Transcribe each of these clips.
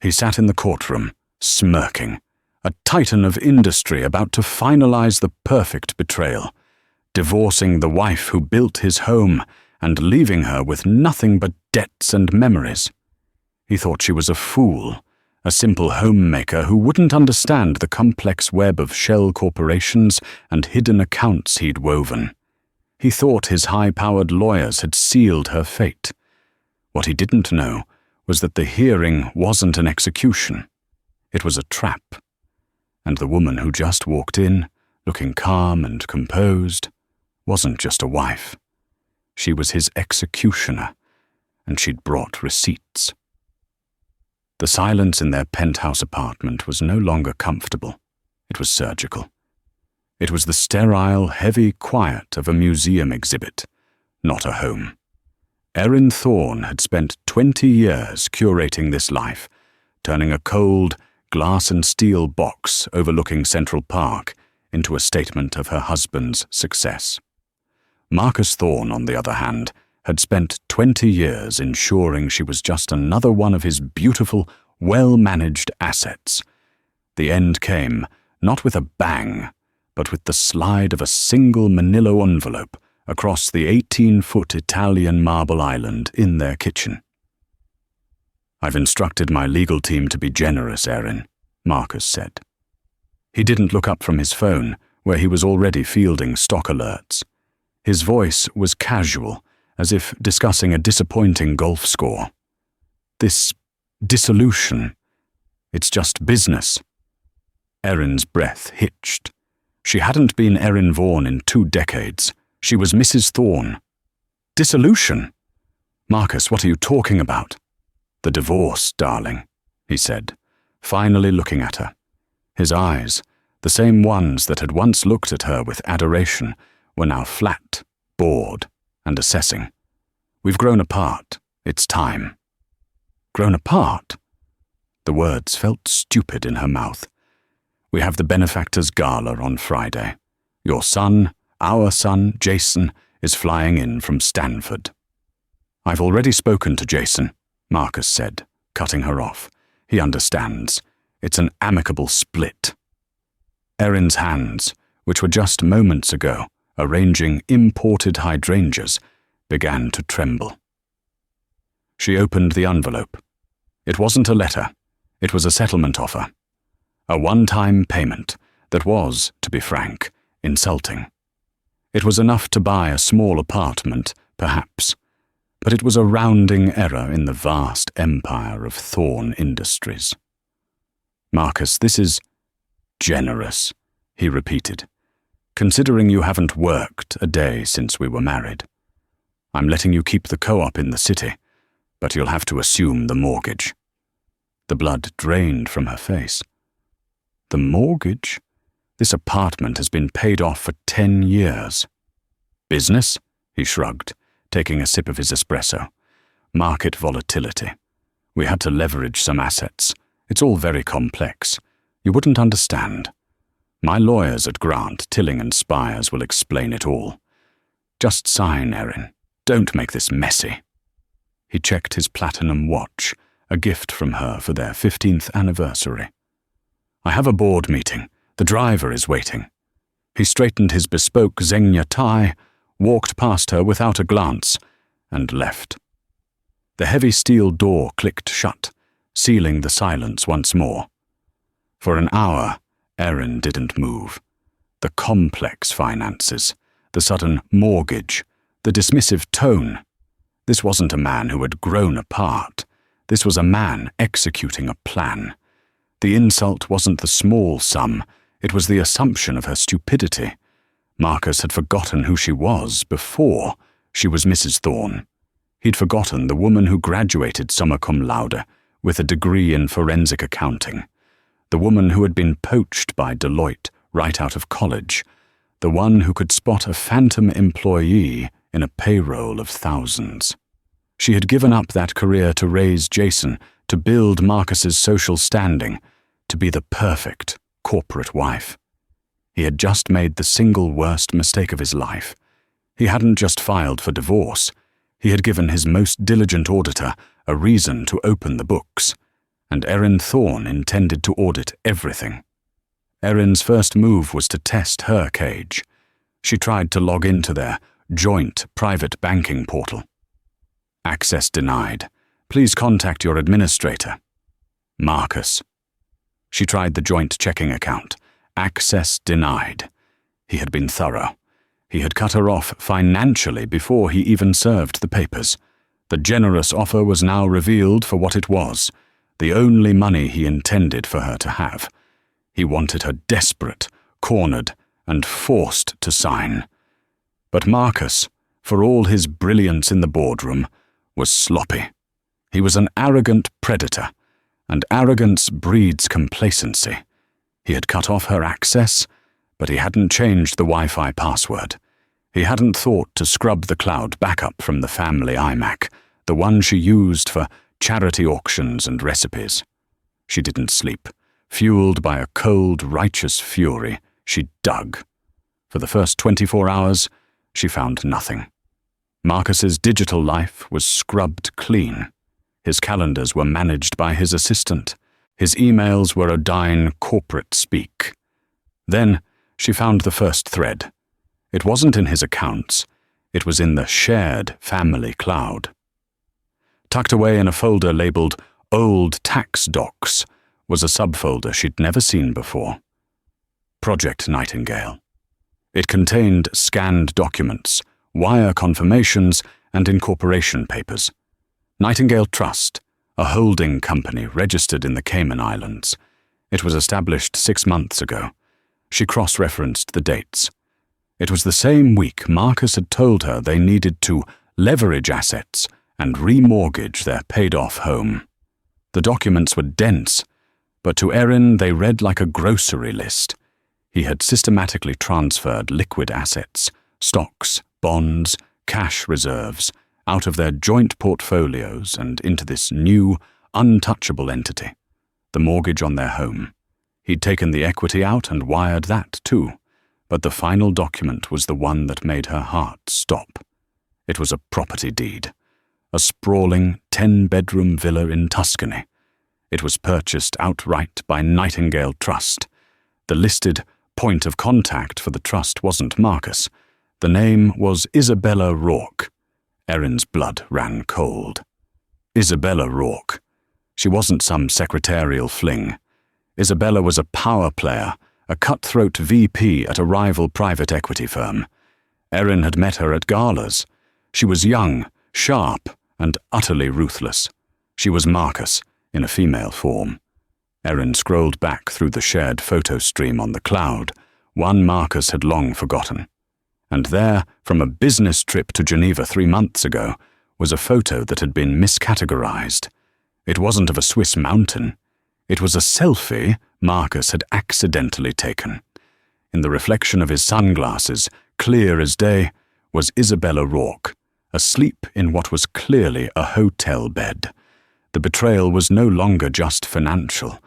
He sat in the courtroom, smirking, a titan of industry about to finalize the perfect betrayal, divorcing the wife who built his home and leaving her with nothing but debts and memories. He thought she was a fool, a simple homemaker who wouldn't understand the complex web of shell corporations and hidden accounts he'd woven. He thought his high-powered lawyers had sealed her fate. What he didn't know was that the hearing wasn't an execution. It was a trap. And the woman who just walked in, looking calm and composed, wasn't just a wife. She was his executioner, and she'd brought receipts. The silence in their penthouse apartment was no longer comfortable. It was surgical. It was the sterile, heavy quiet of a museum exhibit, not a home. Erin Thorne had spent 20 years curating this life, turning a cold, glass and steel box overlooking Central Park into a statement of her husband's success. Marcus Thorne, on the other hand, had spent 20 years ensuring she was just another one of his beautiful, well-managed assets. The end came, not with a bang, but with the slide of a single manila envelope across the 18-foot Italian marble island in their kitchen. "I've instructed my legal team to be generous, Erin," Marcus said. He didn't look up from his phone, where he was already fielding stock alerts. His voice was casual, as if discussing a disappointing golf score. "This dissolution, it's just business." Erin's breath hitched. She hadn't been Erin Vaughan in 2 decades. She was Mrs. Thorne. "Dissolution? Marcus, what are you talking about?" "The divorce, darling," he said, finally looking at her. His eyes, the same ones that had once looked at her with adoration, were now flat, bored, and assessing. "We've grown apart. It's time." "Grown apart?" The words felt stupid in her mouth. "We have the benefactor's gala on Friday. Your son, our son, Jason, is flying in from Stanford." "I've already spoken to Jason," Marcus said, cutting her off. "He understands. It's an amicable split." Erin's hands, which were just moments ago arranging imported hydrangeas, began to tremble. She opened the envelope. It wasn't a letter. It was a settlement offer. A one-time payment that was, to be frank, insulting. It was enough to buy a small apartment, perhaps, but it was a rounding error in the vast empire of Thorne Industries. "Marcus, this is generous," he repeated, "considering you haven't worked a day since we were married. I'm letting you keep the co-op in the city, but you'll have to assume the mortgage." The blood drained from her face. "The mortgage? This apartment has been paid off for 10 years. "Business?" he shrugged, taking a sip of his espresso. "Market volatility. We had to leverage some assets. It's all very complex. You wouldn't understand. My lawyers at Grant, Tilling and Spires will explain it all. Just sign, Erin. Don't make this messy." He checked his platinum watch, a gift from her for their 15th anniversary. "I have a board meeting. The driver is waiting." He straightened his bespoke Zegna tie, walked past her without a glance, and left. The heavy steel door clicked shut, sealing the silence once more. For an hour, Erin didn't move. The complex finances, the sudden mortgage, the dismissive tone. This wasn't a man who had grown apart. This was a man executing a plan. The insult wasn't the small sum, it was the assumption of her stupidity. Marcus had forgotten who she was before she was Mrs. Thorne. He'd forgotten the woman who graduated summa cum laude with a degree in forensic accounting. The woman who had been poached by Deloitte right out of college. The one who could spot a phantom employee in a payroll of thousands. She had given up that career to raise Jason, to build Marcus's social standing, to be the perfect corporate wife. He had just made the single worst mistake of his life. He hadn't just filed for divorce. He had given his most diligent auditor a reason to open the books. and Erin Thorne intended to audit everything. Erin's first move was to test her cage. She tried to log into their joint private banking portal. Access denied. Please contact your administrator. Marcus. She tried the joint checking account. Access denied. He had been thorough. He had cut her off financially before he even served the papers. The generous offer was now revealed for what it was, the only money he intended for her to have. He wanted her desperate, cornered, and forced to sign. But Marcus, for all his brilliance in the boardroom, was sloppy. He was an arrogant predator, and arrogance breeds complacency. He had cut off her access, but he hadn't changed the Wi-Fi password. He hadn't thought to scrub the cloud backup from the family iMac, the one she used for charity auctions and recipes. She didn't sleep. Fueled by a cold, righteous fury, she dug. For the first 24 hours, she found nothing. Marcus's digital life was scrubbed clean. His calendars were managed by his assistant. His emails were Odine corporate speak. Then she found the first thread. It wasn't in his accounts. It was in the shared family cloud. Tucked away in a folder labeled Old Tax Docs was a subfolder she'd never seen before. Project Nightingale. It contained scanned documents, wire confirmations, and incorporation papers. Nightingale Trust, a holding company registered in the Cayman Islands. It was established 6 months ago. She cross-referenced the dates. It was the same week Marcus had told her they needed to leverage assets and remortgage their paid-off home. The documents were dense, but to Erin they read like a grocery list. He had systematically transferred liquid assets, stocks, bonds, cash reserves, out of their joint portfolios and into this new, untouchable entity, the mortgage on their home. He'd taken the equity out and wired that too, but the final document was the one that made her heart stop. It was a property deed, a sprawling 10-bedroom villa in Tuscany. It was purchased outright by Nightingale Trust. The listed point of contact for the trust wasn't Marcus. The name was Isabella Rourke. Erin's blood ran cold. Isabella Rourke. She wasn't some secretarial fling. Isabella was a power player, a cutthroat VP at a rival private equity firm. Erin had met her at galas. She was young, sharp, and utterly ruthless. She was Marcus, in a female form. Erin scrolled back through the shared photo stream on the cloud, one Marcus had long forgotten. And there, from a business trip to Geneva 3 months ago, was a photo that had been miscategorized. It wasn't of a Swiss mountain. It was a selfie Marcus had accidentally taken. In the reflection of his sunglasses, clear as day, was Isabella Rourke, asleep in what was clearly a hotel bed. The betrayal was no longer just financial.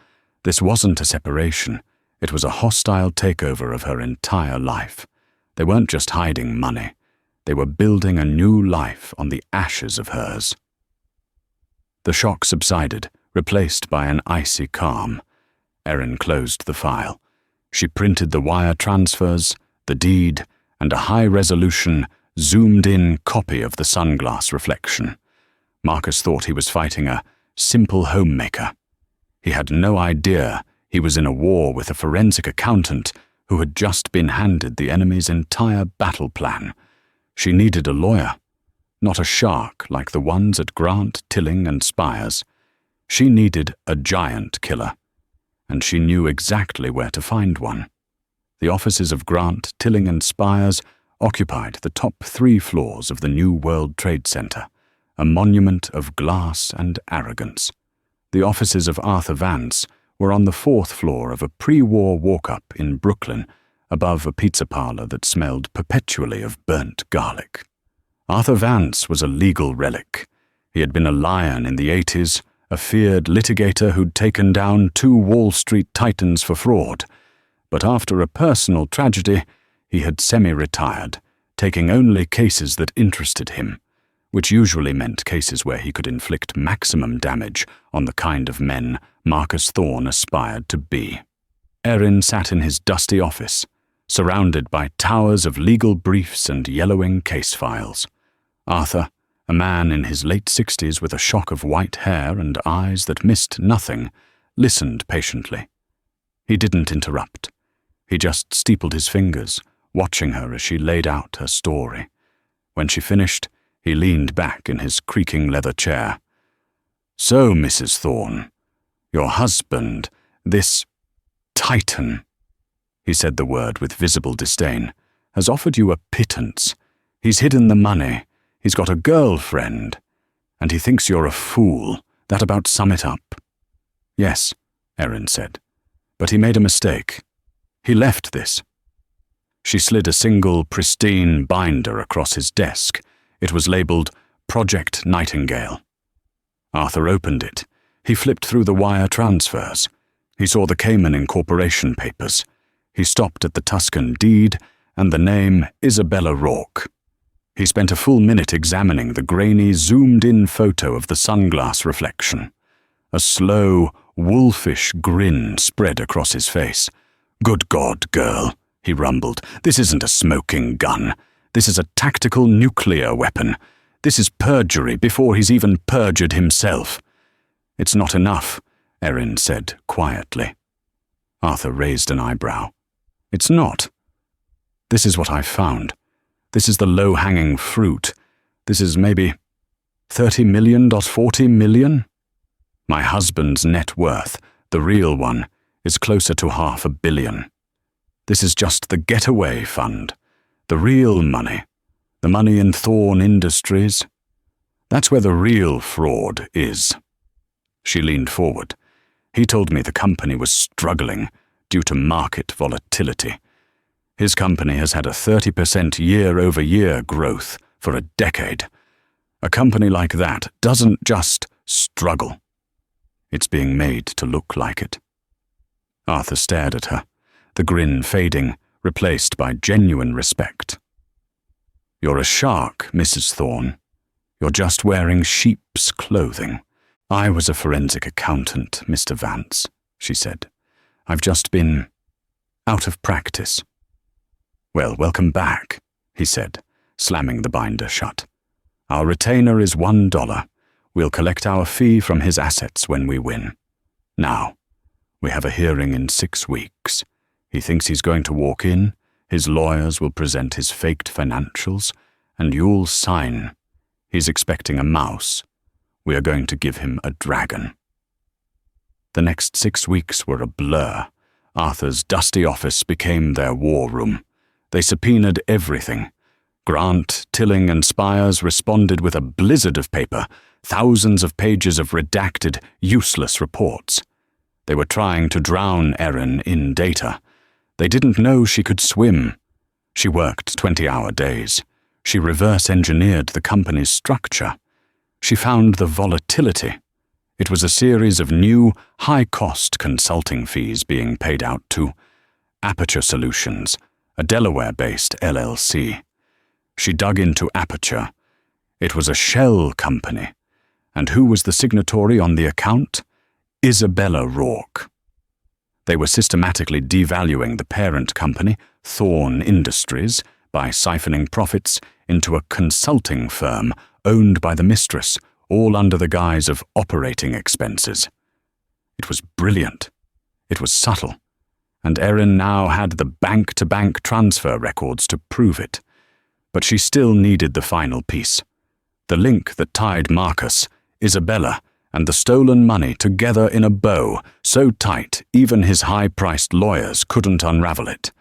This wasn't a separation. It was a hostile takeover of her entire life. They weren't just hiding money. They were building a new life on the ashes of hers. The shock subsided, replaced by an icy calm. Erin closed the file. She printed the wire transfers, the deed, and a high-resolution, zoomed-in copy of the sunglass reflection. Marcus thought he was fighting a simple homemaker. He had no idea he was in a war with a forensic accountant who had just been handed the enemy's entire battle plan. She needed a lawyer, not a shark like the ones at Grant, Tilling, and Spires. She needed a giant killer, and she knew exactly where to find one. The offices of Grant, Tilling, and Spires occupied the top 3 floors of the New World Trade Center, a monument of glass and arrogance. The offices of Arthur Vance were on the 4th floor of a pre-war walk-up in Brooklyn, above a pizza parlor that smelled perpetually of burnt garlic. Arthur Vance was a legal relic. He had been a lion in the 80s, a feared litigator who'd taken down 2 Wall Street titans for fraud. But after a personal tragedy, he had semi-retired, taking only cases that interested him, which usually meant cases where he could inflict maximum damage on the kind of men Marcus Thorne aspired to be. Erin sat in his dusty office, surrounded by towers of legal briefs and yellowing case files. Arthur, a man in his late 60s with a shock of white hair and eyes that missed nothing, listened patiently. He didn't interrupt. He just steepled his fingers, watching her as she laid out her story. When she finished, he leaned back in his creaking leather chair. "So, Mrs. Thorne, your husband, this Titan," he said the word with visible disdain, "has offered you a pittance. He's hidden the money. He's got a girlfriend. And he thinks you're a fool. That about sum it up." "Yes," Erin said. "But he made a mistake. He left this." She slid a single, pristine binder across his desk. It was labeled Project Nightingale. Arthur opened it. He flipped through the wire transfers. He saw the Cayman Incorporation papers. He stopped at the Tuscan deed and the name Isabella Rourke. He spent a full minute examining the grainy, zoomed-in photo of the sunglass reflection. A slow, wolfish grin spread across his face. "Good God, girl," he rumbled. "This isn't a smoking gun. This is a tactical nuclear weapon. This is perjury before he's even perjured himself." "It's not enough," Erin said quietly. Arthur raised an eyebrow. "It's not. This is what I found. This is the low-hanging fruit. This is maybe 30 million, 40 million? My husband's net worth, the real one, is closer to $500 million. This is just the getaway fund. The real money. The money in Thorne Industries. That's where the real fraud is." She leaned forward. "He told me the company was struggling due to market volatility. His company has had a 30% year-over-year growth for a decade. A company like that doesn't just struggle. It's being made to look like it." Arthur stared at her, the grin fading, replaced by genuine respect. "You're a shark, Mrs. Thorne. You're just wearing sheep's clothing." "I was a forensic accountant, Mr. Vance," she said. "I've just been out of practice." "Well, welcome back," he said, slamming the binder shut. "Our retainer is $1. We'll collect our fee from his assets when we win. Now, we have a hearing in 6 weeks. He thinks he's going to walk in, his lawyers will present his faked financials, and you'll sign. He's expecting a mouse. We are going to give him a dragon." The next 6 weeks were a blur. Arthur's dusty office became their war room. They subpoenaed everything. Grant, Tilling, and Spires responded with a blizzard of paper, thousands of pages of redacted, useless reports. They were trying to drown Erin in data. They didn't know she could swim. She worked 20-hour days. She reverse-engineered the company's structure. She found the volatility. It was a series of new, high-cost consulting fees being paid out to Aperture Solutions, a Delaware-based LLC. She dug into Aperture. It was a shell company. And who was the signatory on the account? Isabella Rourke. They were systematically devaluing the parent company, Thorne Industries, by siphoning profits into a consulting firm owned by the mistress, all under the guise of operating expenses. It was brilliant. It was subtle. And Erin now had the bank-to-bank transfer records to prove it. But she still needed the final piece. The link that tied Marcus, Isabella, and the stolen money together in a bow, so tight even his high-priced lawyers couldn't unravel it.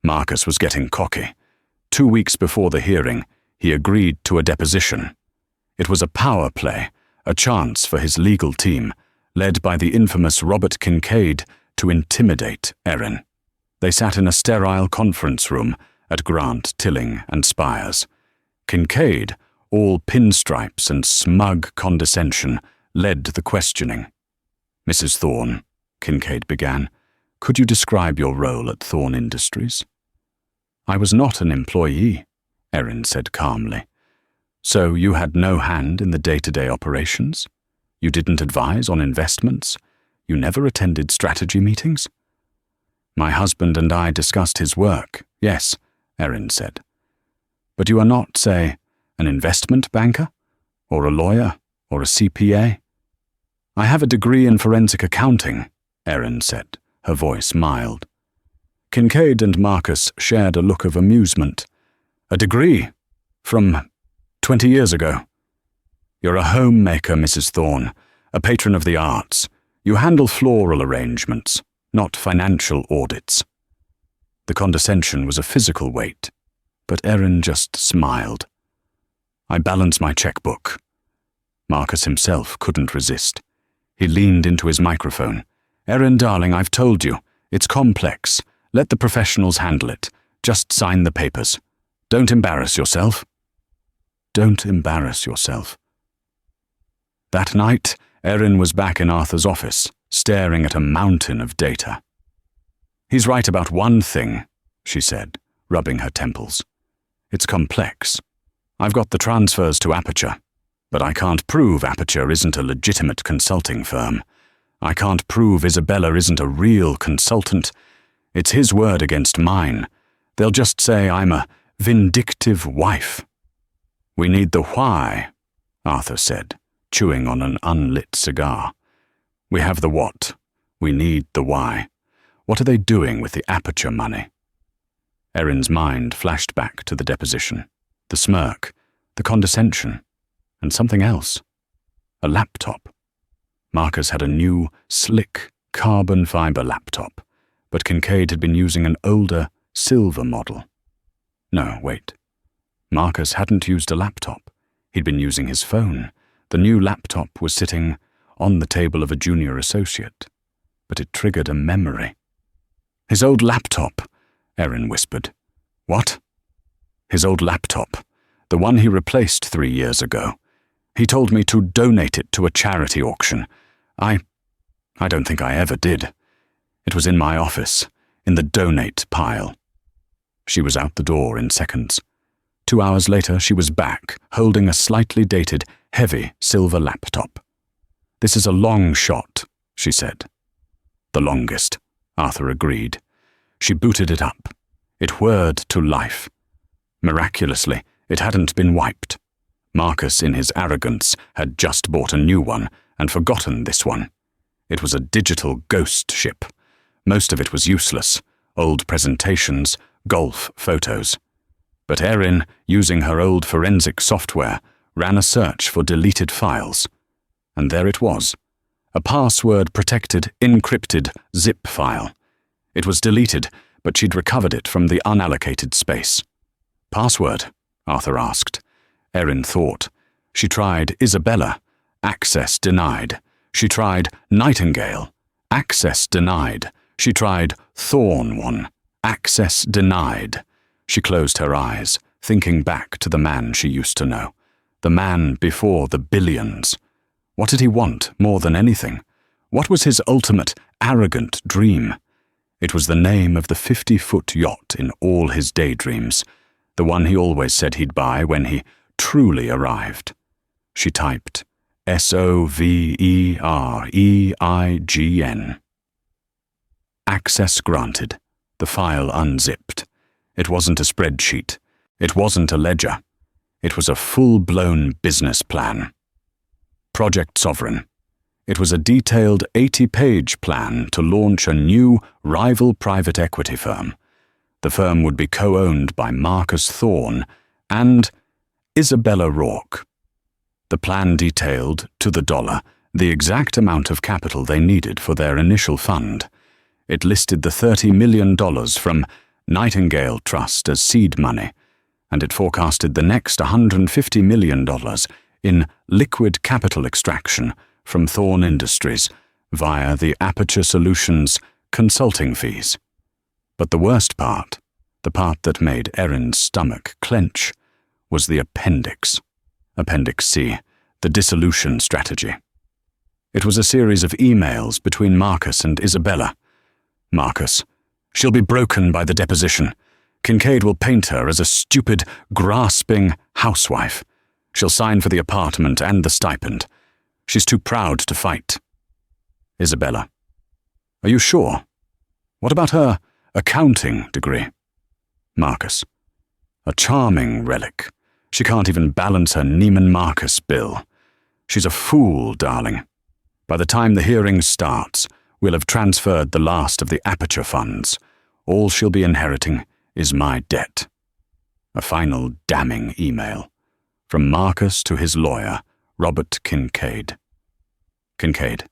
Marcus was getting cocky. 2 weeks before the hearing, he agreed to a deposition. It was a power play, a chance for his legal team, led by the infamous Robert Kincaid, to intimidate Erin. They sat in a sterile conference room at Grant, Tilling, and Spires. Kincaid, all pinstripes and smug condescension, led the questioning. "Mrs. Thorne," Kincaid began, "could you describe your role at Thorne Industries?" "I was not an employee," Erin said calmly. "So you had no hand in the day-to-day operations? You didn't advise on investments? You never attended strategy meetings? My husband and I discussed his work, yes, Erin said. But you are not, say, an investment banker? Or a lawyer? Or a CPA? I have a degree in forensic accounting, Erin said, her voice mild. Kincaid and Marcus shared a look of amusement. A degree? From 20 years ago. You're a homemaker, Mrs. Thorne, a patron of the arts. You handle floral arrangements, not financial audits. The condescension was a physical weight, but Erin just smiled. I balance my checkbook. Marcus himself couldn't resist. He leaned into his microphone. Erin, darling, I've told you. It's complex. Let the professionals handle it. Just sign the papers. Don't embarrass yourself. Don't embarrass yourself. That night, Erin was back in Arthur's office, staring at a mountain of data. He's right about one thing, she said, rubbing her temples. It's complex. I've got the transfers to Aperture, but I can't prove Aperture isn't a legitimate consulting firm. I can't prove Isabella isn't a real consultant. It's his word against mine. They'll just say I'm a vindictive wife. We need the why, Arthur said, chewing on an unlit cigar. We have the what. We need the why. What are they doing with the Aperture money? Erin's mind flashed back to the deposition, the smirk, the condescension, and something else. A laptop. Marcus had a new, slick, carbon fiber laptop, but Kincaid had been using an older, silver model. No, wait. Marcus hadn't used a laptop. He'd been using his phone. The new laptop was sitting on the table of a junior associate, but it triggered a memory. His old laptop, Erin whispered. What? His old laptop, the one he replaced 3 years ago. He told me to donate it to a charity auction. I don't think I ever did. It was in my office, in the donate pile. She was out the door in seconds. 2 hours later, she was back, holding a slightly dated, heavy silver laptop. This is a long shot, she said. The longest, Arthur agreed. She booted it up. It whirred to life. Miraculously, it hadn't been wiped. Marcus, in his arrogance, had just bought a new one and forgotten this one. It was a digital ghost ship. Most of it was useless, old presentations, golf photos. But Erin, using her old forensic software, ran a search for deleted files. And there it was, a password-protected, encrypted zip file. It was deleted, but she'd recovered it from the unallocated space. Password? Arthur asked. Erin thought. She tried Isabella. Access denied. She tried Nightingale. Access denied. She tried Thorne. Access denied. She closed her eyes, thinking back to the man she used to know. The man before the billions. What did he want more than anything? What was his ultimate, arrogant dream? It was the name of the 50-foot yacht in all his daydreams, the one he always said he'd buy when he truly arrived. She typed SOVEREIGN. Access granted. The file unzipped. It wasn't a spreadsheet. It wasn't a ledger. It was a full-blown business plan. Project Sovereign. It was a detailed 80-page plan to launch a new rival private equity firm. The firm would be co-owned by Marcus Thorne and Isabella Rourke. The plan detailed, to the dollar, the exact amount of capital they needed for their initial fund. It listed the $30 million from Nightingale Trust as seed money, and it forecasted the next $150 million in liquid capital extraction from Thorne Industries via the Aperture Solutions consulting fees. But the worst part, the part that made Erin's stomach clench, was the appendix. Appendix C, the dissolution strategy. It was a series of emails between Marcus and Isabella. Marcus, she'll be broken by the deposition. Kincaid will paint her as a stupid, grasping housewife. She'll sign for the apartment and the stipend. She's too proud to fight. Isabella. Are you sure? What about her accounting degree? Marcus. A charming relic. She can't even balance her Neiman Marcus bill. She's a fool, darling. By the time the hearing starts, we'll have transferred the last of the Aperture funds. All she'll be inheriting is my debt. A final damning email. From Marcus to his lawyer, Robert Kincaid. Kincaid,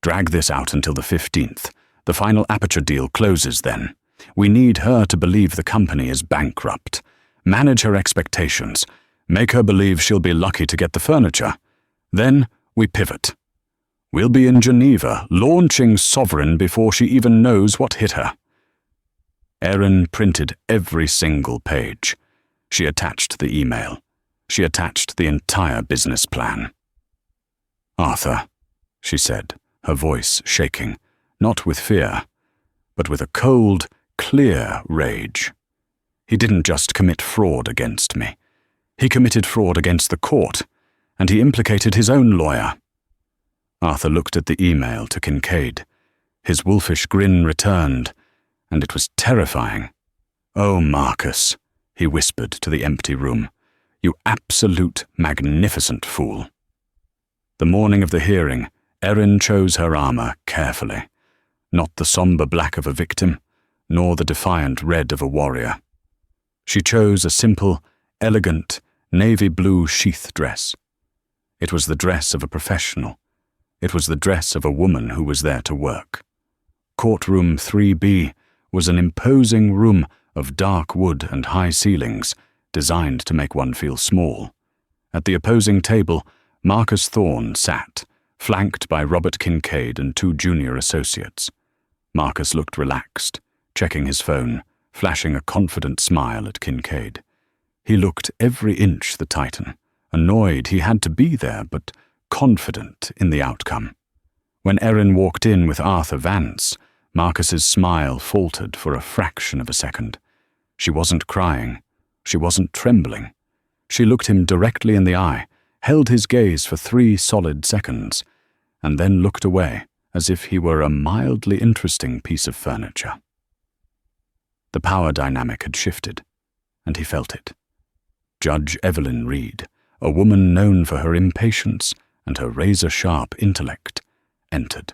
drag this out until the 15th. The final Aperture deal closes then. We need her to believe the company is bankrupt. Manage her expectations. Make her believe she'll be lucky to get the furniture. Then we pivot. We'll be in Geneva, launching Sovereign before she even knows what hit her. Erin printed every single page. She attached the email. She attached the entire business plan. Arthur, she said, her voice shaking, not with fear, but with a cold, clear rage. He didn't just commit fraud against me. He committed fraud against the court, and he implicated his own lawyer. Arthur looked at the email to Kincaid. His wolfish grin returned, and it was terrifying. "Oh, Marcus," he whispered to the empty room, "you absolute magnificent fool." The morning of the hearing, Erin chose her armor carefully. Not the somber black of a victim, nor the defiant red of a warrior. She chose a simple, elegant, navy blue sheath dress. It was the dress of a professional. It was the dress of a woman who was there to work. Courtroom 3B was an imposing room of dark wood and high ceilings, designed to make one feel small. At the opposing table, Marcus Thorne sat, flanked by Robert Kincaid and 2 junior associates. Marcus looked relaxed, checking his phone, flashing a confident smile at Kincaid. He looked every inch the Titan, annoyed he had to be there, but confident in the outcome. When Erin walked in with Arthur Vance, Marcus's smile faltered for a fraction of a second. She wasn't crying. She wasn't trembling. She looked him directly in the eye, held his gaze for 3 solid seconds, and then looked away as if he were a mildly interesting piece of furniture. The power dynamic had shifted, and he felt it. Judge Evelyn Reed, a woman known for her impatience and her razor-sharp intellect, entered.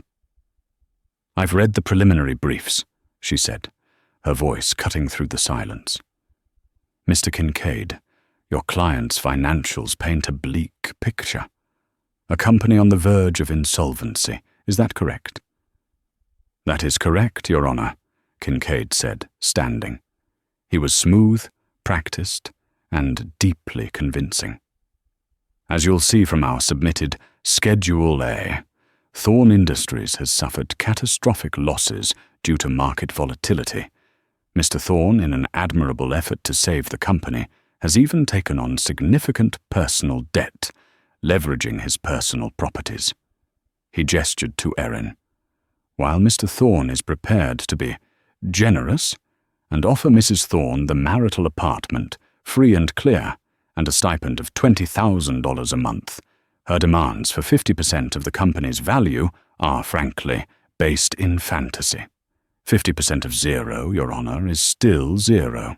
"I've read the preliminary briefs," she said, her voice cutting through the silence. "Mr. Kincaid, your client's financials paint a bleak picture. A company on the verge of insolvency, is that correct?" "That is correct, Your Honor," Kincaid said, standing. He was smooth, practiced, and deeply convincing. "As you'll see from our submitted Schedule A, Thorne Industries has suffered catastrophic losses due to market volatility. Mr. Thorne, in an admirable effort to save the company, has even taken on significant personal debt, leveraging his personal properties." He gestured to Erin. "While Mr. Thorne is prepared to be generous and offer Mrs. Thorne the marital apartment, free and clear, and a stipend of $20,000 a month, her demands for 50% of the company's value are, frankly, based in fantasy. 50% of 0, Your Honor, is still 0.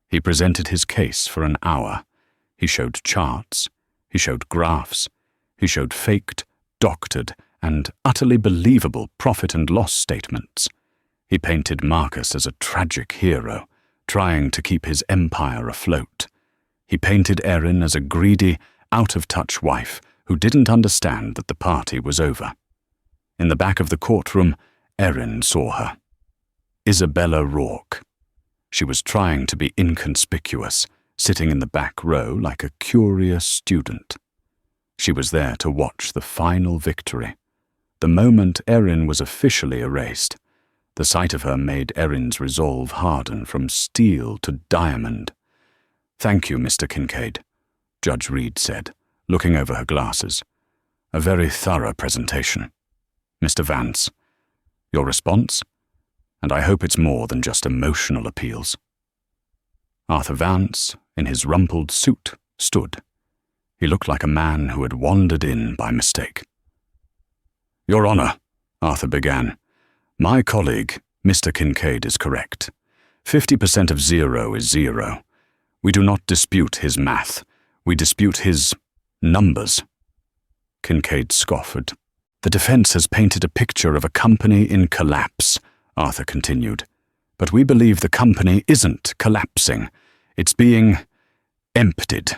He presented his case for an hour. He showed charts. He showed graphs. He showed faked, doctored, and utterly believable profit and loss statements. He painted Marcus as a tragic hero, trying to keep his empire afloat. He painted Erin as a greedy, out-of-touch wife who didn't understand that the party was over. In the back of the courtroom, Erin saw her. Isabella Rourke. She was trying to be inconspicuous, sitting in the back row like a curious student. She was there to watch the final victory. The moment Erin was officially erased, the sight of her made Erin's resolve harden from steel to diamond. "Thank you, Mr. Kincaid," Judge Reed said, looking over her glasses. "A very thorough presentation. Mr. Vance, your response? And I hope it's more than just emotional appeals." Arthur Vance, in his rumpled suit, stood. He looked like a man who had wandered in by mistake. Your Honor, Arthur began. My colleague, Mr. Kincaid, is correct. 50% of 0 is 0. We do not dispute his math. We dispute his numbers. Kincaid scoffed. The defense has painted a picture of a company in collapse, Arthur continued. But we believe the company isn't collapsing. It's being emptied.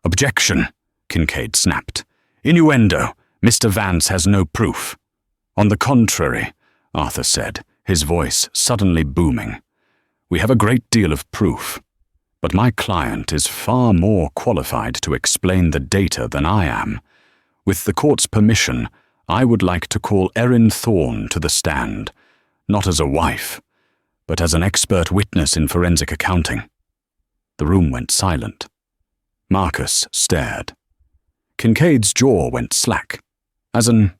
Objection, Kincaid snapped. Innuendo. Mr. Vance has no proof. On the contrary, Arthur said, his voice suddenly booming. We have a great deal of proof. But my client is far more qualified to explain the data than I am. With the court's permission, I would like to call Erin Thorne to the stand, not as a wife, but as an expert witness in forensic accounting. The room went silent. Marcus stared. Kincaid's jaw went slack. As an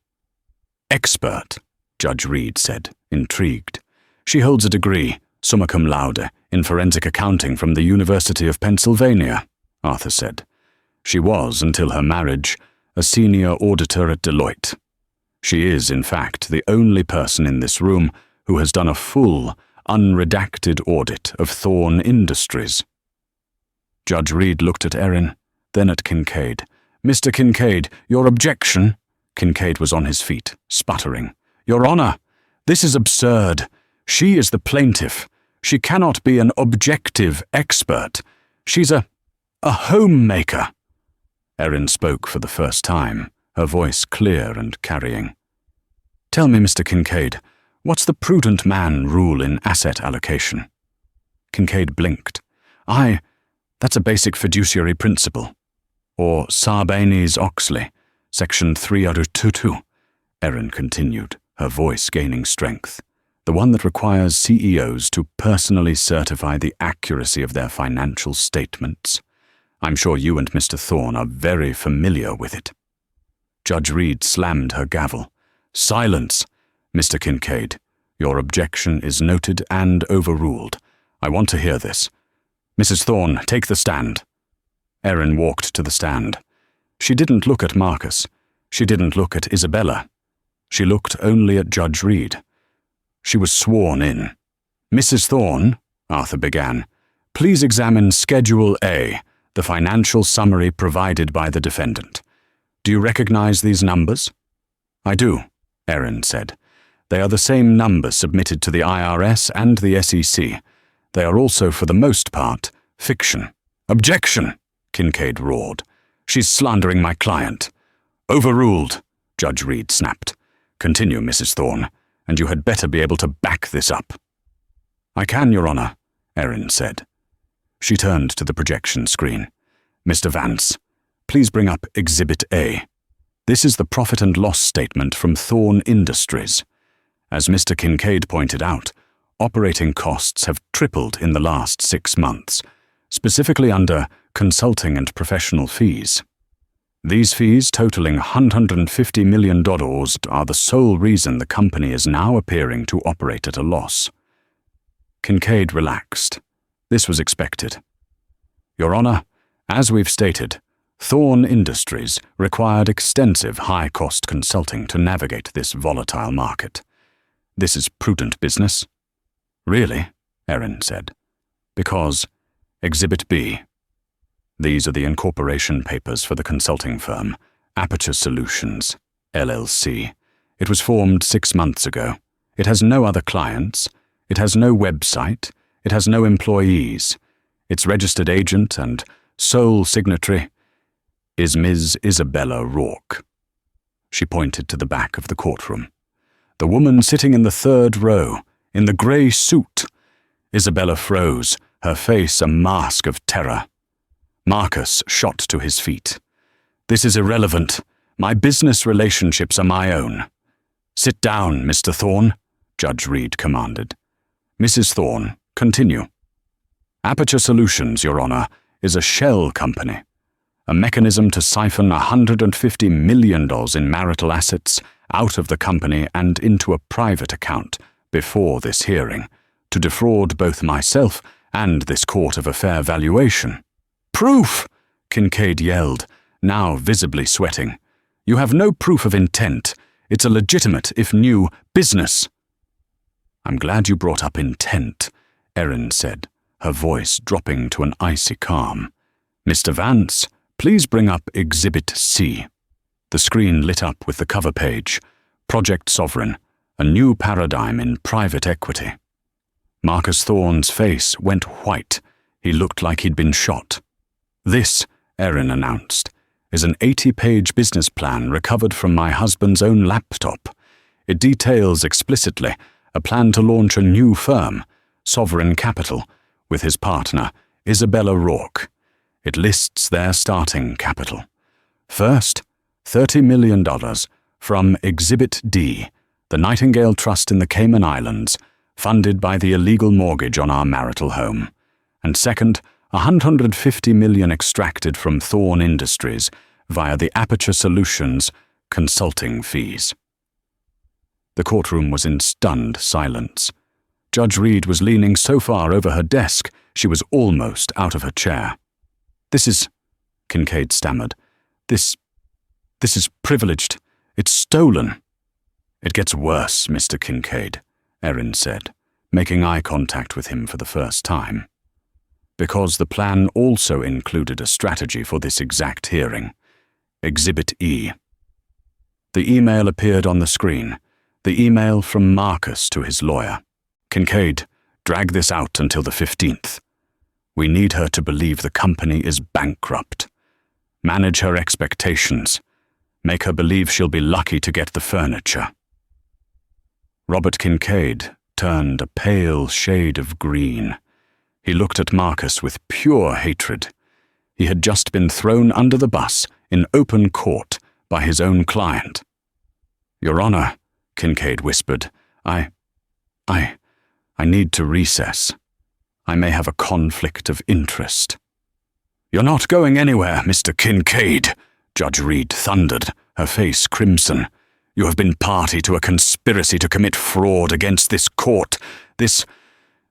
expert, Judge Reed said, intrigued. She holds a degree, summa cum laude, in forensic accounting from the University of Pennsylvania, Arthur said. She was, until her marriage, a senior auditor at Deloitte. She is, in fact, the only person in this room who has done a full, unredacted audit of Thorne Industries. Judge Reed looked at Erin, then at Kincaid. Mr. Kincaid, your objection? Kincaid was on his feet, sputtering. Your Honor, this is absurd. She is the plaintiff. She cannot be an objective expert. She's a homemaker. Erin spoke for the first time, her voice clear and carrying. Tell me, Mr. Kincaid, what's the prudent man rule in asset allocation? Kincaid blinked. That's a basic fiduciary principle. Or Sarbanes-Oxley, Section 322, Erin continued, her voice gaining strength. The one that requires CEOs to personally certify the accuracy of their financial statements. I'm sure you and Mr. Thorne are very familiar with it. Judge Reed slammed her gavel. Silence, Mr. Kincaid. Your objection is noted and overruled. I want to hear this. Mrs. Thorne, take the stand. Erin walked to the stand. She didn't look at Marcus. She didn't look at Isabella. She looked only at Judge Reed. She was sworn in. Mrs. Thorne, Arthur began, please examine Schedule A, the financial summary provided by the defendant. Do you recognize these numbers? I do, Erin said. They are the same numbers submitted to the IRS and the SEC. They are also, for the most part, fiction. Objection, Kincaid roared. She's slandering my client. Overruled, Judge Reed snapped. Continue, Mrs. Thorne, and you had better be able to back this up. I can, Your Honor, Erin said. She turned to the projection screen. Mr. Vance, please bring up Exhibit A. This is the profit and loss statement from Thorne Industries. As Mr. Kincaid pointed out, operating costs have tripled in the last 6 months, specifically under consulting and professional fees. These fees, totaling $150 million, are the sole reason the company is now appearing to operate at a loss. Kincaid relaxed. This was expected. Your Honor, as we've stated, Thorne Industries required extensive high-cost consulting to navigate this volatile market. This is prudent business. Really, Erin said. Because Exhibit B. These are the incorporation papers for the consulting firm, Aperture Solutions, LLC. It was formed 6 months ago. It has no other clients. It has no website. It has no employees. Its registered agent and sole signatory is Ms. Isabella Rourke. She pointed to the back of the courtroom. The woman sitting in the 3rd row, in the grey suit. Isabella froze, her face a mask of terror. Marcus shot to his feet. This is irrelevant. My business relationships are my own. Sit down, Mr. Thorne, Judge Reed commanded. Mrs. Thorne, continue. Aperture Solutions, Your Honor, is a shell company. A mechanism to siphon $150 million in marital assets out of the company and into a private account before this hearing, to defraud both myself and this court of a fair valuation. Proof! Kincaid yelled, now visibly sweating. You have no proof of intent. It's a legitimate, if new, business." "I'm glad you brought up intent," Erin said, her voice dropping to an icy calm. "Mr. Vance, please bring up Exhibit C." The screen lit up with the cover page, Project Sovereign, a new paradigm in private equity. Marcus Thorne's face went white. He looked like he'd been shot. "This," Erin announced, "is an 80-page business plan recovered from my husband's own laptop. It details explicitly a plan to launch a new firm, Sovereign Capital, with his partner, Isabella Rourke. It lists their starting capital. First, $30 million from Exhibit D, the Nightingale Trust in the Cayman Islands, funded by the illegal mortgage on our marital home. And second, $150 million extracted from Thorne Industries via the Aperture Solutions consulting fees." The courtroom was in stunned silence. Judge Reed was leaning so far over her desk she was almost out of her chair. "This is," Kincaid stammered, This is privileged. It's stolen." "It gets worse, Mr. Kincaid," Erin said, making eye contact with him for the first time. "Because the plan also included a strategy for this exact hearing. Exhibit E." The email appeared on the screen, the email from Marcus to his lawyer. "Kincaid, drag this out until the 15th. We need her to believe the company is bankrupt. Manage her expectations. Make her believe she'll be lucky to get the furniture." Robert Kincaid turned a pale shade of green. He looked at Marcus with pure hatred. He had just been thrown under the bus in open court by his own client. "Your Honor," Kincaid whispered, I need to recess. I may have a conflict of interest." "You're not going anywhere, Mr. Kincaid," Judge Reed thundered, her face crimson. "You have been party to a conspiracy to commit fraud against this court. This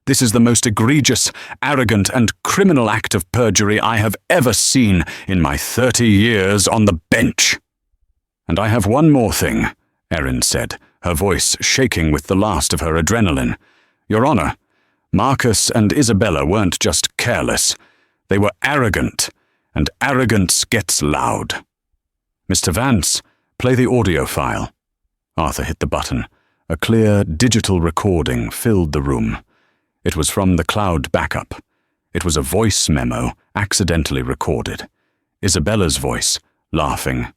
is the most egregious, arrogant, and criminal act of perjury I have ever seen in my 30 years on the bench." "And I have one more thing," Erin said, her voice shaking with the last of her adrenaline. "Your Honor, Marcus and Isabella weren't just careless. They were arrogant, and arrogance gets loud. Mr. Vance, play the audio file." Arthur hit the button. A clear digital recording filled the room. It was from the cloud backup. It was a voice memo accidentally recorded. Isabella's voice, laughing.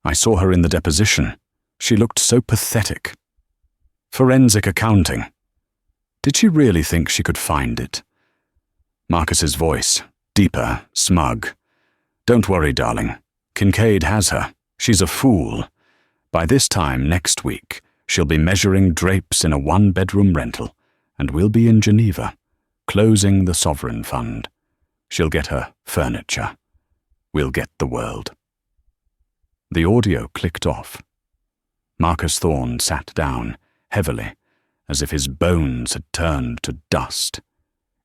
"I saw her in the deposition. She looked so pathetic. Forensic accounting. Did she really think she could find it?" Marcus's voice, deeper, smug. "Don't worry, darling. Kincaid has her. She's a fool. By this time next week, she'll be measuring drapes in a one-bedroom rental, and we'll be in Geneva, closing the Sovereign Fund. She'll get her furniture. We'll get the world." The audio clicked off. Marcus Thorne sat down, heavily, as if his bones had turned to dust.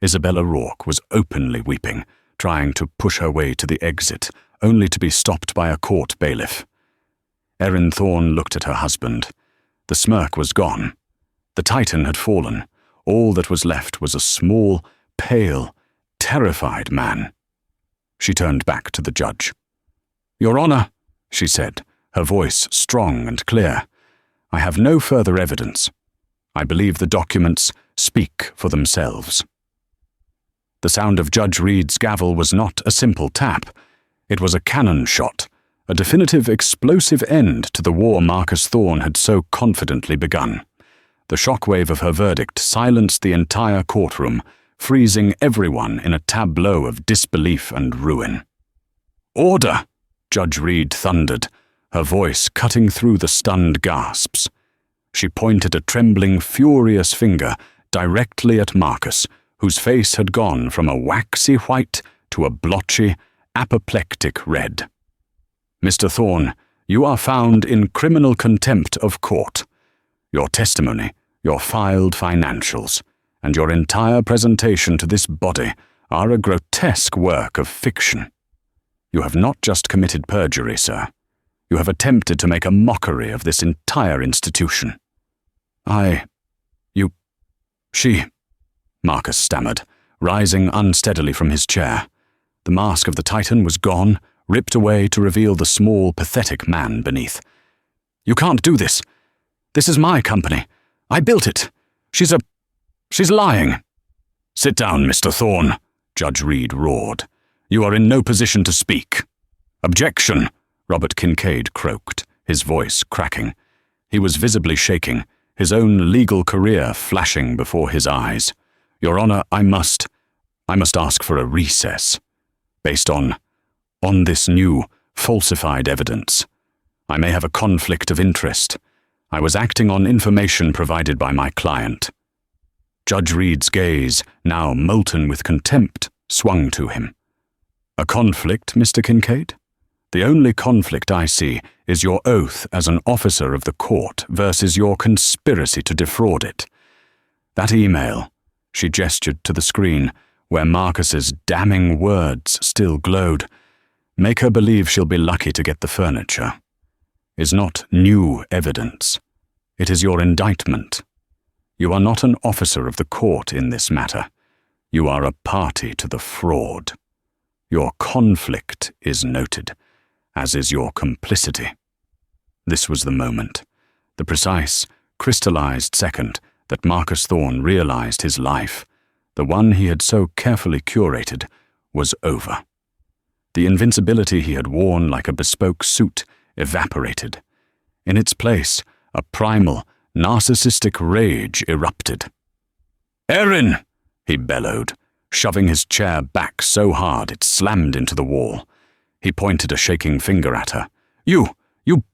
Isabella Rourke was openly weeping, trying to push her way to the exit, only to be stopped by a court bailiff. Erin Thorne looked at her husband. The smirk was gone. The Titan had fallen. All that was left was a small, pale, terrified man. She turned back to the judge. "Your Honor," she said, her voice strong and clear, "I have no further evidence. I believe the documents speak for themselves." The sound of Judge Reed's gavel was not a simple tap. It was a cannon shot, a definitive explosive end to the war Marcus Thorne had so confidently begun. The shockwave of her verdict silenced the entire courtroom, freezing everyone in a tableau of disbelief and ruin. "Order!" Judge Reed thundered, her voice cutting through the stunned gasps. She pointed a trembling, furious finger directly at Marcus, whose face had gone from a waxy white to a blotchy, apoplectic red. "Mr. Thorne, you are found in criminal contempt of court. Your testimony, your filed financials, and your entire presentation to this body are a grotesque work of fiction. You have not just committed perjury, sir. You have attempted to make a mockery of this entire institution. She, Marcus stammered, rising unsteadily from his chair. The mask of the Titan was gone, ripped away to reveal the small, pathetic man beneath. You can't do this. This is my company. I built it. She's lying. Sit down, Mr. Thorne, Judge Reed roared. You are in no position to speak. Objection, Robert Kincaid croaked, his voice cracking. He was visibly shaking, his own legal career flashing before his eyes. Your Honor, I must ask for a recess. Based on this new, falsified evidence. I may have a conflict of interest. I was acting on information provided by my client. Judge Reed's gaze, now molten with contempt, swung to him. A conflict, Mr. Kincaid? The only conflict I see is your oath as an officer of the court versus your conspiracy to defraud it. That email, she gestured to the screen, where Marcus's damning words still glowed, make her believe she'll be lucky to get the furniture, is not new evidence. It is your indictment. You are not an officer of the court in this matter. You are a party to the fraud. Your conflict is noted, as is your complicity. This was the moment, the precise, crystallized second that Marcus Thorne realized his life, the one he had so carefully curated, was over. The invincibility he had worn like a bespoke suit evaporated. In its place, a primal, narcissistic rage erupted. Erin! He bellowed, shoving his chair back so hard it slammed into the wall. He pointed a shaking finger at her. You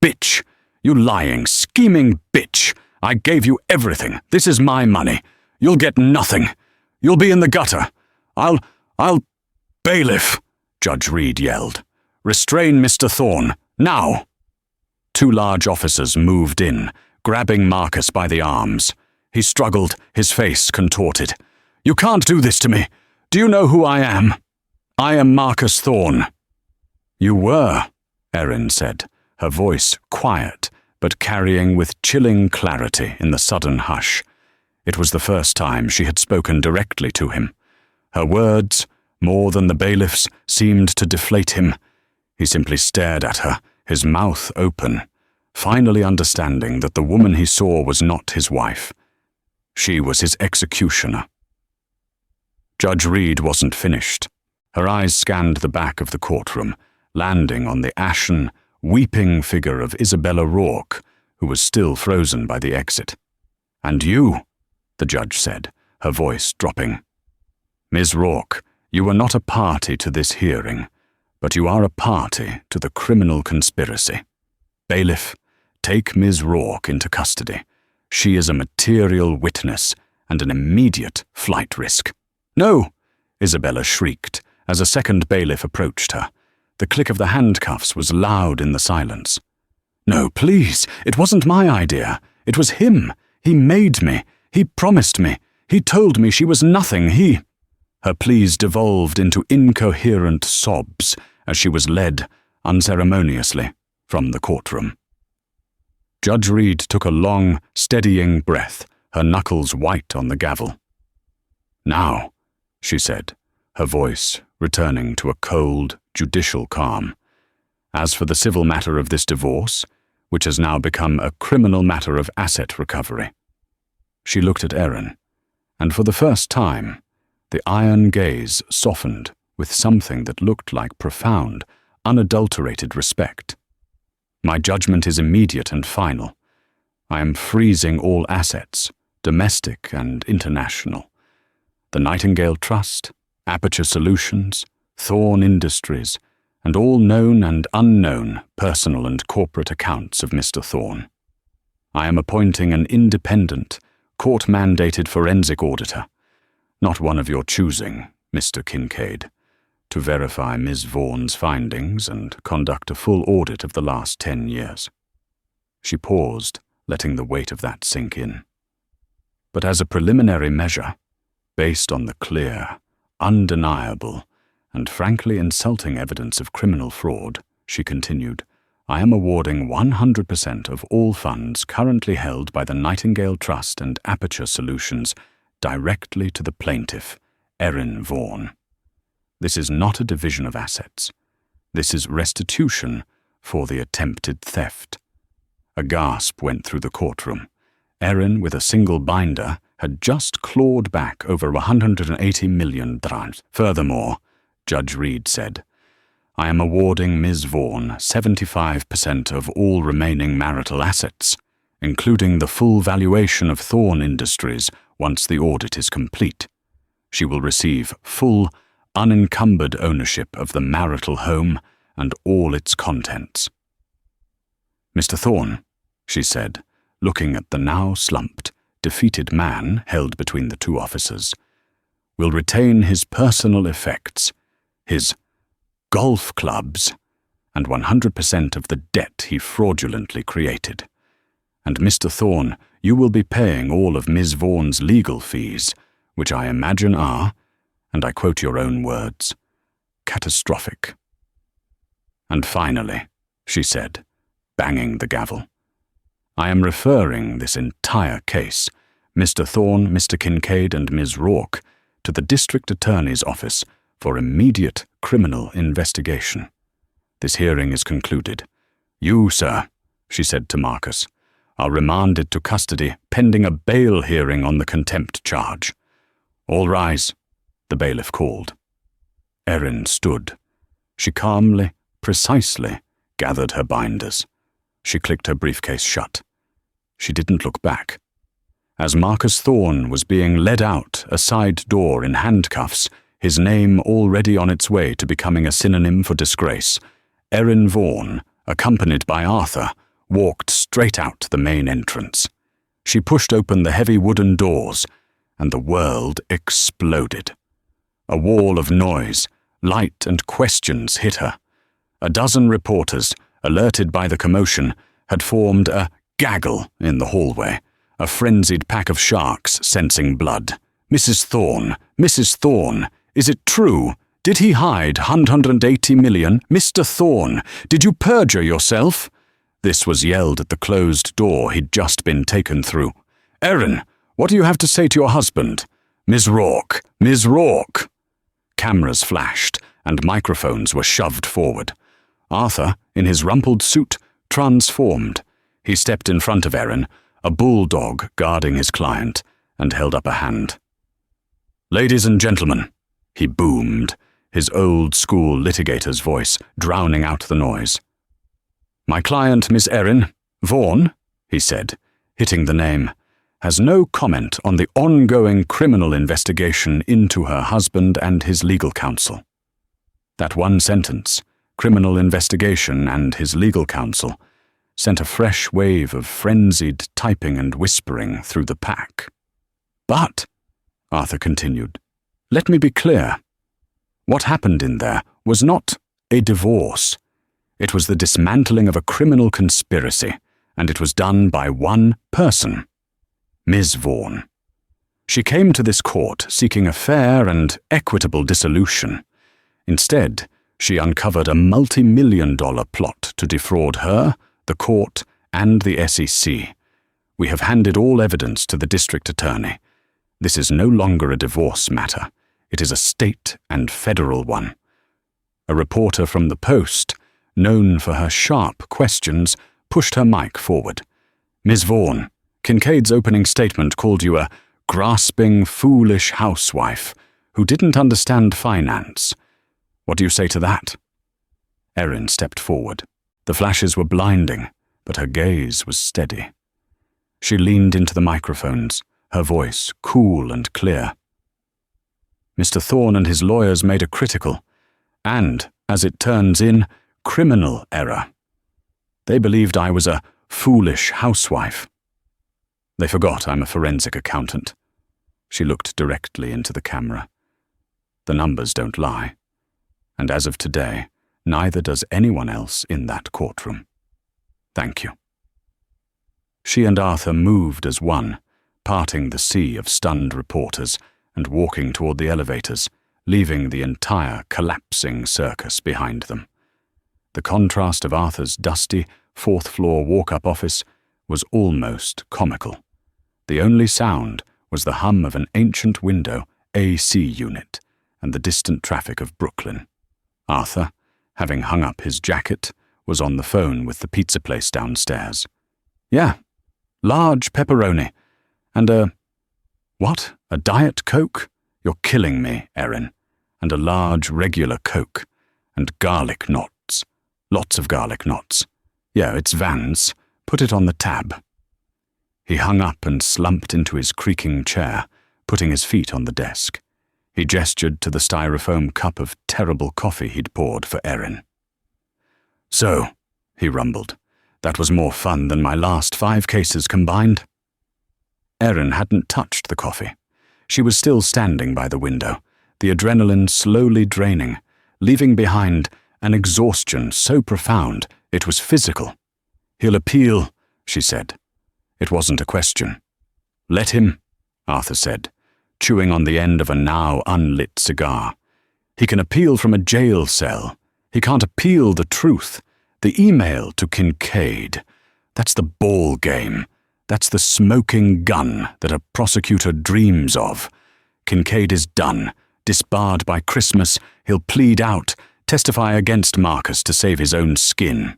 bitch! You lying, scheming bitch! I gave you everything. This is my money. You'll get nothing. You'll be in the gutter. I'll... Bailiff! Judge Reed yelled. Restrain Mr. Thorne, now! 2 large officers moved in, grabbing Marcus by the arms. He struggled, his face contorted. You can't do this to me. Do you know who I am? I am Marcus Thorne. You were, Erin said, her voice quiet, but carrying with chilling clarity in the sudden hush. It was the first time she had spoken directly to him. Her words, more than the bailiff's, seemed to deflate him. He simply stared at her, his mouth open, finally understanding that the woman he saw was not his wife. She was his executioner. Judge Reed wasn't finished. Her eyes scanned the back of the courtroom, landing on the ashen, weeping figure of Isabella Rourke, who was still frozen by the exit. And you, the judge said, her voice dropping. Ms. Rourke, you are not a party to this hearing, but you are a party to the criminal conspiracy. Bailiff, take Ms. Rourke into custody. She is a material witness and an immediate flight risk. No, Isabella shrieked as a second bailiff approached her. The click of the handcuffs was loud in the silence. No, please, it wasn't my idea. It was him. He made me. He promised me. He told me she was nothing. Her pleas devolved into incoherent sobs as she was led, unceremoniously, from the courtroom. Judge Reed took a long, steadying breath, her knuckles white on the gavel. Now, she said, her voice returning to a cold, judicial calm. As for the civil matter of this divorce, which has now become a criminal matter of asset recovery. She looked at Erin, and for the first time, the iron gaze softened with something that looked like profound, unadulterated respect. My judgment is immediate and final. I am freezing all assets, domestic and international. The Nightingale Trust, Aperture Solutions, Thorne Industries, and all known and unknown personal and corporate accounts of Mr. Thorne. I am appointing an independent, court-mandated forensic auditor, not one of your choosing, Mr. Kincaid, to verify Ms. Vaughan's findings and conduct a full audit of the last 10 years. She paused, letting the weight of that sink in. But as a preliminary measure, based on the clear, undeniable, and frankly insulting evidence of criminal fraud, she continued, I am awarding 100% of all funds currently held by the Nightingale Trust and Aperture Solutions directly to the plaintiff, Erin Vaughan. This is not a division of assets. This is restitution for the attempted theft. A gasp went through the courtroom. Erin, with a single binder, had just clawed back over 180 million dirhams. Furthermore, Judge Reed said, I am awarding Ms. Vaughan 75% of all remaining marital assets, including the full valuation of Thorn Industries once the audit is complete. She will receive full, unencumbered ownership of the marital home and all its contents. Mr. Thorn, she said, looking at the now slumped, defeated man held between the two officers, will retain his personal effects, his golf clubs, and 100% of the debt he fraudulently created. And Mr. Thorn, you will be paying all of Ms. Vaughan's legal fees, which I imagine are, and I quote your own words, catastrophic. And finally, she said, banging the gavel, I am referring this entire case, Mr. Thorn, Mr. Kincaid, and Ms. Rourke, to the District Attorney's Office for immediate criminal investigation. This hearing is concluded. You, sir, she said to Marcus, are remanded to custody pending a bail hearing on the contempt charge. All rise, the bailiff called. Erin stood. She calmly, precisely, gathered her binders. She clicked her briefcase shut. She didn't look back. As Marcus Thorn was being led out a side door in handcuffs, his name already on its way to becoming a synonym for disgrace, Erin Vaughan, accompanied by Arthur, walked straight out the main entrance. She pushed open the heavy wooden doors, and the world exploded. A wall of noise, light, and questions hit her. A dozen reporters, alerted by the commotion, had formed a gaggle in the hallway, a frenzied pack of sharks sensing blood. Mrs. Thorn, is it true? Did he hide 180 million? Mr. Thorn, did you perjure yourself? This was yelled at the closed door he'd just been taken through. Erin, what do you have to say to your husband? Ms. Rourke! Cameras flashed, and microphones were shoved forward. Arthur, in his rumpled suit, transformed. He stepped in front of Erin, a bulldog guarding his client, and held up a hand. Ladies and gentlemen, he boomed, his old-school litigator's voice drowning out the noise. My client, Miss Erin Vaughan, he said, hitting the name, has no comment on the ongoing criminal investigation into her husband and his legal counsel. That one sentence, criminal investigation and his legal counsel, sent a fresh wave of frenzied typing and whispering through the pack. But, Arthur continued, let me be clear. What happened in there was not a divorce. It was the dismantling of a criminal conspiracy, and it was done by one person, Ms. Vaughan. She came to this court seeking a fair and equitable dissolution. Instead, she uncovered a multi-million-dollar plot to defraud her, the court, and the SEC. We have handed all evidence to the district attorney. This is no longer a divorce matter. It is a state and federal one. A reporter from the Post, known for her sharp questions, pushed her mic forward. Ms. Vaughan, Kincaid's opening statement called you a grasping, foolish housewife who didn't understand finance. What do you say to that? Erin stepped forward. The flashes were blinding, but her gaze was steady. She leaned into the microphones, her voice cool and clear. Mr. Thorn and his lawyers made a critical, and, as it turns in, criminal error. They believed I was a foolish housewife. They forgot I'm a forensic accountant. She looked directly into the camera. The numbers don't lie. And as of today, neither does anyone else in that courtroom. Thank you. She and Arthur moved as one, parting the sea of stunned reporters and walking toward the elevators, leaving the entire collapsing circus behind them. The contrast of Arthur's dusty, fourth-floor walk-up office was almost comical. The only sound was the hum of an ancient window AC unit and the distant traffic of Brooklyn. Arthur, having hung up his jacket, was on the phone with the pizza place downstairs. "Yeah, large pepperoni. And what? A Diet Coke? You're killing me, Erin. And a large regular Coke. And garlic knots. Lots of garlic knots. Yeah, it's Vans. Put it on the tab." He hung up and slumped into his creaking chair, putting his feet on the desk. He gestured to the styrofoam cup of terrible coffee he'd poured for Erin. "So," he rumbled, "that was more fun than my last 5 cases combined." Erin hadn't touched the coffee. She was still standing by the window, the adrenaline slowly draining, leaving behind an exhaustion so profound it was physical. "He'll appeal," she said. It wasn't a question. "Let him," Arthur said, chewing on the end of a now unlit cigar. "He can appeal from a jail cell. He can't appeal the truth. The email to Kincaid. That's the ball game. That's the smoking gun that a prosecutor dreams of. Kincaid is done. Disbarred by Christmas, he'll plead out, testify against Marcus to save his own skin."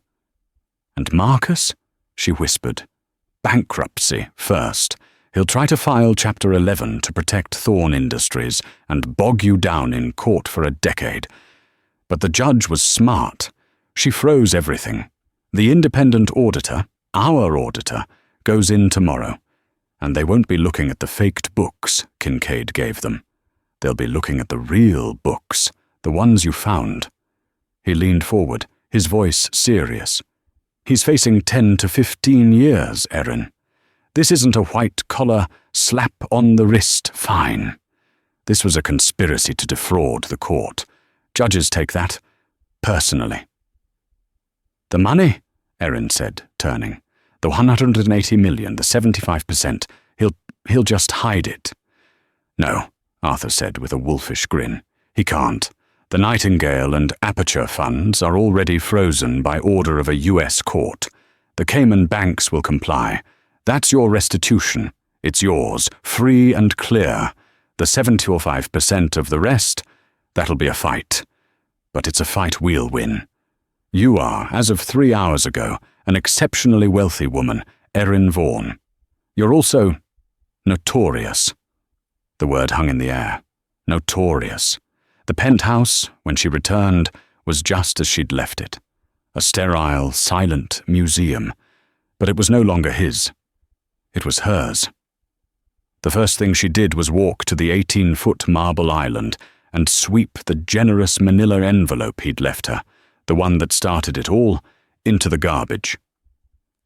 "And Marcus?" she whispered. "Bankruptcy first. He'll try to file Chapter 11 to protect Thorn Industries and bog you down in court for a decade. But the judge was smart. She froze everything. The independent auditor, our auditor, goes in tomorrow, and they won't be looking at the faked books Kincaid gave them. They'll be looking at the real books, the ones you found." He leaned forward, his voice serious. "He's facing 10 to 15 years, Erin. This isn't a white-collar, slap-on-the-wrist fine. This was a conspiracy to defraud the court. Judges take that personally." "The money?" Erin said, turning. "The 180 million, the 75%, he'll just hide it." "No," Arthur said with a wolfish grin. "He can't. The Nightingale and Aperture funds are already frozen by order of a U.S. court. The Cayman banks will comply. That's your restitution. It's yours, free and clear. The 75% of the rest, that'll be a fight. But it's a fight we'll win. You are, as of 3 hours ago, an exceptionally wealthy woman, Erin Vaughan. You're also notorious." The word hung in the air. Notorious. The penthouse, when she returned, was just as she'd left it. A sterile, silent museum. But it was no longer his. It was hers. The first thing she did was walk to the 18-foot marble island and sweep the generous manila envelope he'd left her, the one that started it all, into the garbage.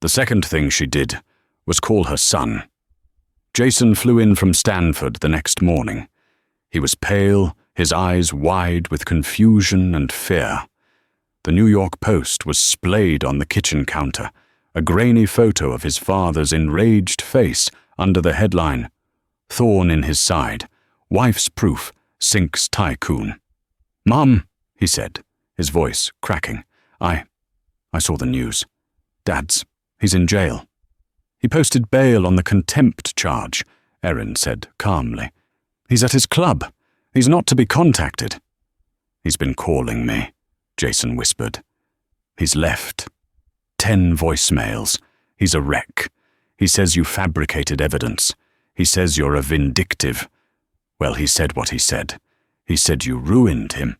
The second thing she did was call her son. Jason flew in from Stanford the next morning. He was pale, his eyes wide with confusion and fear. The New York Post was splayed on the kitchen counter, a grainy photo of his father's enraged face under the headline, "Thorn in his side. Wife's proof sinks tycoon." "Mum," he said, his voice cracking. I saw the news. He's in jail." "He posted bail on the contempt charge," Erin said calmly. "He's at his club. He's not to be contacted." "He's been calling me," Jason whispered. "He's left. 10 voicemails. He's a wreck. He says you fabricated evidence. He says you're a vindictive. Well, he said what he said. He said you ruined him."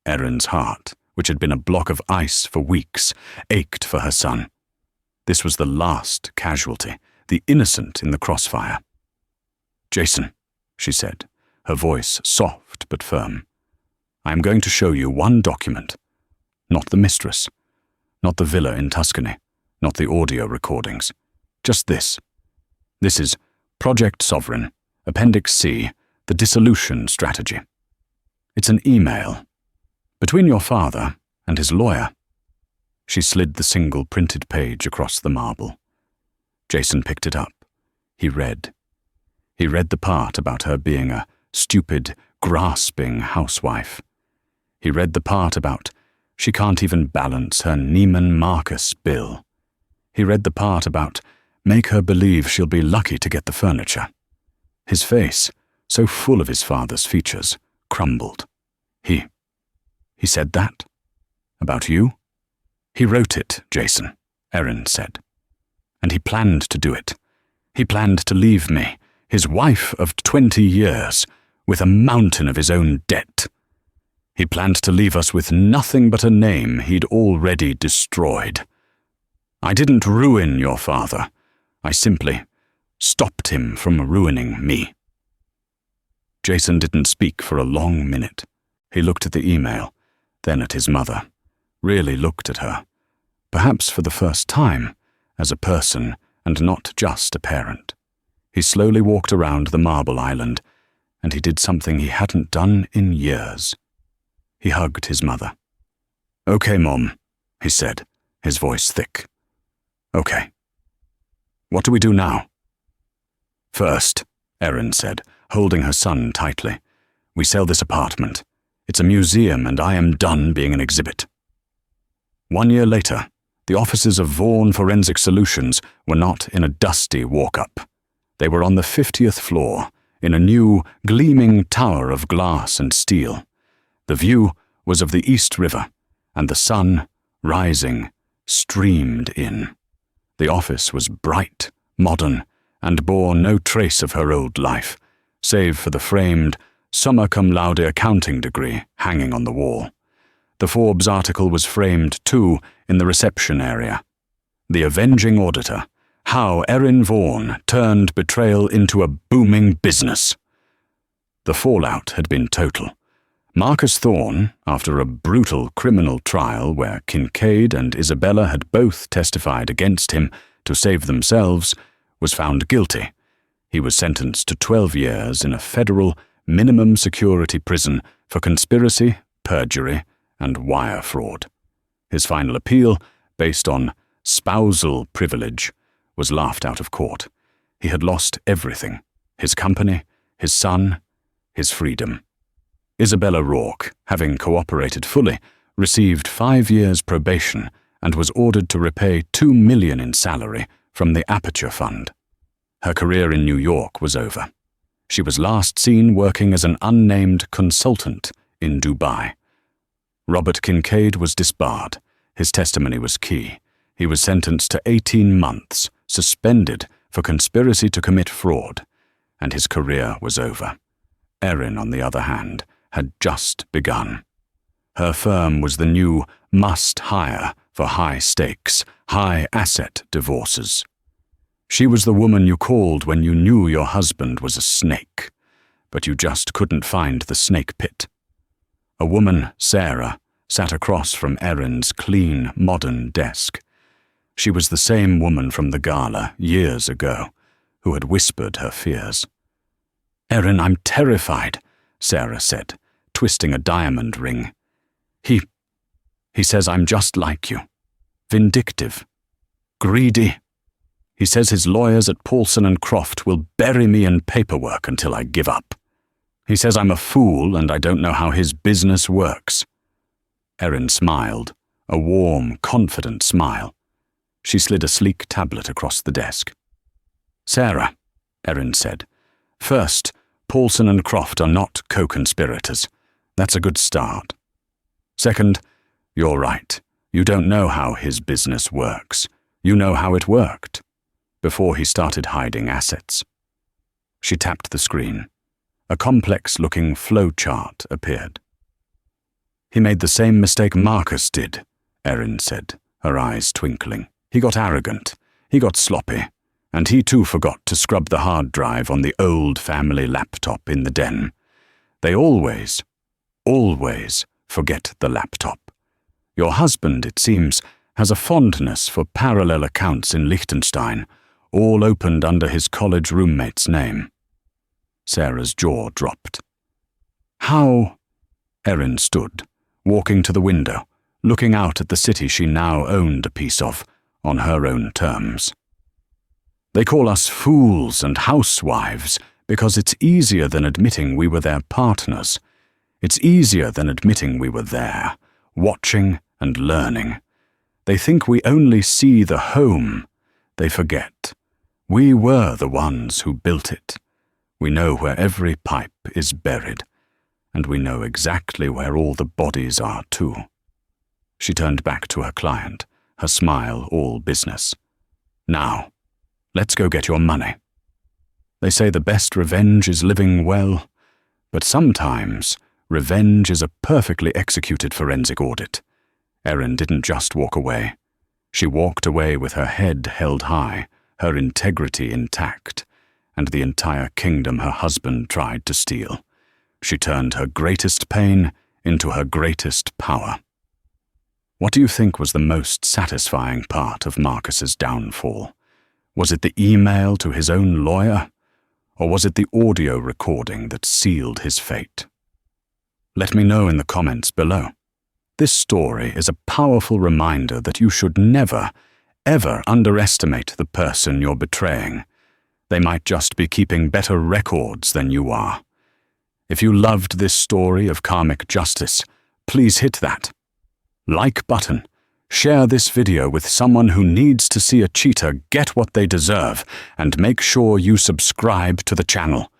Erin's heart, which had been a block of ice for weeks, ached for her son. This was the last casualty, the innocent in the crossfire. "Jason," she said, her voice soft but firm, "I am going to show you one document. Not the mistress, not the villa in Tuscany, not the audio recordings. Just this. This is Project Sovereign, Appendix C, the dissolution strategy. It's an email. Between your father and his lawyer." She slid the single printed page across the marble. Jason picked it up. He read. He read the part about her being a stupid, grasping housewife. He read the part about She can't even balance her Neiman Marcus bill. He read the part about make her believe she'll be lucky to get the furniture. His face, so full of his father's features, crumbled. He said that? About you? He wrote it, Jason, Erin said. And he planned to do it. He planned to leave me, his wife of 20 years, with a mountain of his own debt. He planned to leave us with nothing but a name he'd already destroyed. I didn't ruin your father. I simply stopped him from ruining me. Jason didn't speak for a long minute. He looked at the email, then at his mother, really looked at her, perhaps for the first time, as a person and not just a parent. He slowly walked around the marble island, and he did something he hadn't done in years. He hugged his mother. "Okay, Mom," he said, his voice thick. "Okay. What do we do now?" "First," Erin said, holding her son tightly, "we sell this apartment. It's a museum, and I am done being an exhibit." 1 year later, the offices of Vaughan Forensic Solutions were not in a dusty walk-up. They were on the 50th floor, in a new, gleaming tower of glass and steel. The view was of the East River, and the sun, rising, streamed in. The office was bright, modern, and bore no trace of her old life, save for the framed summa cum laude accounting degree hanging on the wall. The Forbes article was framed too in the reception area. The Avenging Auditor, How Erin Vaughan Turned Betrayal into a Booming Business. The fallout had been total. Marcus Thorne, after a brutal criminal trial where Kincaid and Isabella had both testified against him to save themselves, was found guilty. He was sentenced to 12 years in a federal minimum security prison for conspiracy, perjury, and wire fraud. His final appeal, based on spousal privilege, was laughed out of court. He had lost everything: his company, his son, his freedom. Isabella Rourke, having cooperated fully, received 5 years probation and was ordered to repay $2 million in salary from the Aperture Fund. Her career in New York was over. She was last seen working as an unnamed consultant in Dubai. Robert Kincaid was disbarred. His testimony was key. He was sentenced to 18 months, suspended for conspiracy to commit fraud, and his career was over. Erin, on the other hand, had just begun. Her firm was the new must-hire for high-stakes, high-asset divorces. She was the woman you called when you knew your husband was a snake, but you just couldn't find the snake pit. A woman, Sarah, sat across from Erin's clean, modern desk. She was the same woman from the gala years ago, who had whispered her fears. "Erin, I'm terrified," Sarah said, twisting a diamond ring. He says I'm just like you. Vindictive. Greedy. He says his lawyers at Paulson & Croft will bury me in paperwork until I give up. He says I'm a fool and I don't know how his business works." Erin smiled, a warm, confident smile. She slid a sleek tablet across the desk. "Sarah," Erin said, "first, Paulson & Croft are not co-conspirators. That's a good start. Second, you're right. You don't know how his business works. You know how it worked, before he started hiding assets." She tapped the screen. A complex-looking flowchart appeared. "He made the same mistake Marcus did," Erin said, her eyes twinkling. "He got arrogant. He got sloppy. And he too forgot to scrub the hard drive on the old family laptop in the den. They always forget the laptop. Your husband, it seems, has a fondness for parallel accounts in Liechtenstein, all opened under his college roommate's name." Sarah's jaw dropped. "How?" Erin stood, walking to the window, looking out at the city she now owned a piece of, on her own terms. "They call us fools and housewives because it's easier than admitting we were their partners. It's easier than admitting we were there, watching and learning. They think we only see the home. They forget. We were the ones who built it. We know where every pipe is buried, and we know exactly where all the bodies are too. She turned back to her client, her smile all business. Now, let's go get your money. They say the best revenge is living well, but sometimes revenge is a perfectly executed forensic audit. Erin didn't just walk away. She walked away with her head held high, her integrity intact, and the entire kingdom her husband tried to steal. She turned her greatest pain into her greatest power. What do you think was the most satisfying part of Marcus's downfall? Was it the email to his own lawyer? Or was it the audio recording that sealed his fate? Let me know in the comments below. This story is a powerful reminder that you should never, ever underestimate the person you're betraying. They might just be keeping better records than you are. If you loved this story of karmic justice, please hit that like button. Share this video with someone who needs to see a cheater get what they deserve, and make sure you subscribe to the channel.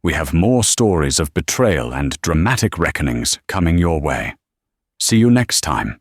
We have more stories of betrayal and dramatic reckonings coming your way. See you next time.